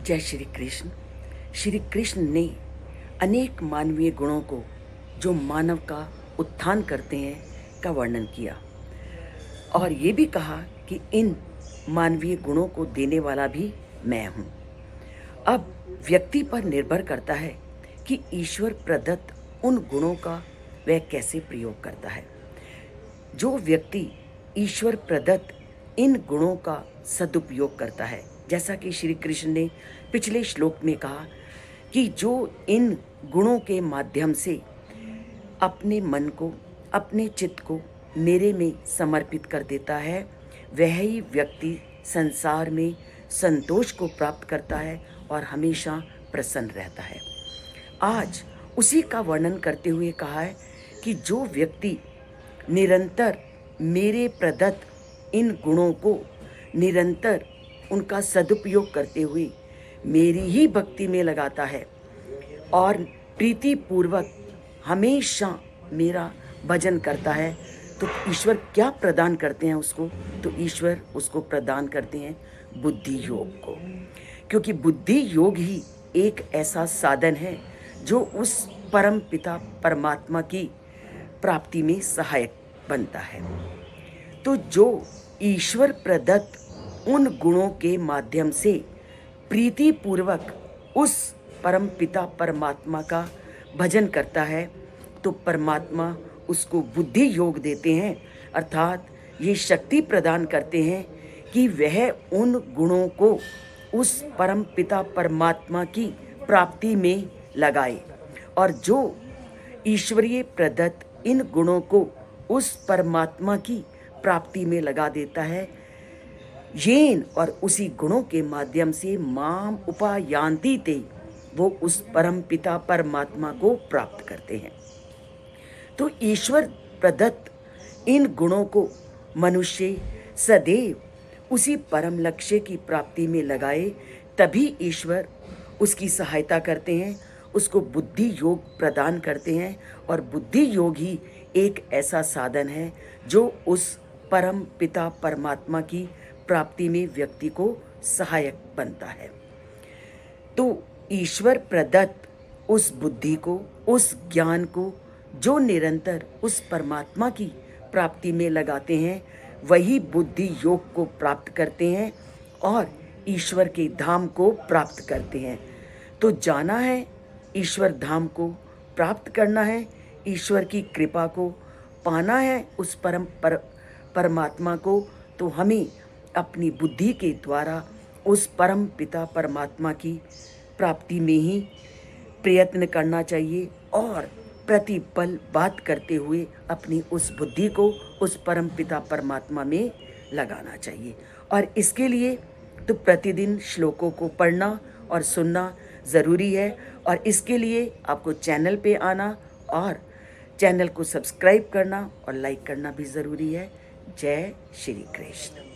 जय श्री कृष्ण। श्री कृष्ण ने अनेक मानवीय गुणों को जो मानव का उत्थान करते हैं का वर्णन किया और ये भी कहा कि इन मानवीय गुणों को देने वाला भी मैं हूँ। अब व्यक्ति पर निर्भर करता है कि ईश्वर प्रदत्त उन गुणों का वह कैसे प्रयोग करता है। जो व्यक्ति ईश्वर प्रदत्त इन गुणों का सदुपयोग करता है, जैसा कि श्री कृष्ण ने पिछले श्लोक में कहा कि जो इन गुणों के माध्यम से अपने मन को, अपने चित्त को मेरे में समर्पित कर देता है, वह ही व्यक्ति संसार में संतोष को प्राप्त करता है और हमेशा प्रसन्न रहता है। आज उसी का वर्णन करते हुए कहा है कि जो व्यक्ति निरंतर मेरे प्रदत्त इन गुणों को निरंतर उनका सदुपयोग करते हुए मेरी ही भक्ति में लगाता है और प्रीति पूर्वक हमेशा मेरा भजन करता है, तो ईश्वर क्या प्रदान करते हैं उसको? तो ईश्वर उसको प्रदान करते हैं बुद्धि योग को, क्योंकि बुद्धि योग ही एक ऐसा साधन है जो उस परम पिता परमात्मा की प्राप्ति में सहायक बनता है। तो जो ईश्वर प्रदत्त उन गुणों के माध्यम से प्रीति पूर्वक उस परम पिता परमात्मा का भजन करता है, तो परमात्मा उसको बुद्धि योग देते हैं, अर्थात ये शक्ति प्रदान करते हैं कि वह उन गुणों को उस परम पिता परमात्मा की प्राप्ति में लगाए। और जो ईश्वरीय प्रदत्त इन गुणों को उस परमात्मा की प्राप्ति में लगा देता है, येन और उसी गुणों के माध्यम से माम उपायांति ते, वो उस परम पिता परमात्मा को प्राप्त करते हैं। तो ईश्वर प्रदत्त इन गुणों को मनुष्य सदैव उसी परम लक्ष्य की प्राप्ति में लगाए, तभी ईश्वर उसकी सहायता करते हैं, उसको बुद्धि योग प्रदान करते हैं। और बुद्धि योग ही एक ऐसा साधन है जो उस परम पिता परमात्मा की प्राप्ति में व्यक्ति को सहायक बनता है। तो ईश्वर प्रदत्त उस बुद्धि को, उस ज्ञान को जो निरंतर उस परमात्मा की प्राप्ति में लगाते हैं, वही बुद्धि योग को प्राप्त करते हैं और ईश्वर के धाम को प्राप्त करते हैं। तो जाना है ईश्वर धाम को, प्राप्त करना है ईश्वर की कृपा को, पाना है उस परमात्मा को, तो हमें अपनी बुद्धि के द्वारा उस परम पिता परमात्मा की प्राप्ति में ही प्रयत्न करना चाहिए और प्रतिपल बात करते हुए अपनी उस बुद्धि को उस परम पिता परमात्मा में लगाना चाहिए। और इसके लिए तो प्रतिदिन श्लोकों को पढ़ना और सुनना ज़रूरी है, और इसके लिए आपको चैनल पे आना और चैनल को सब्सक्राइब करना और लाइक करना भी ज़रूरी है। जय श्री कृष्ण।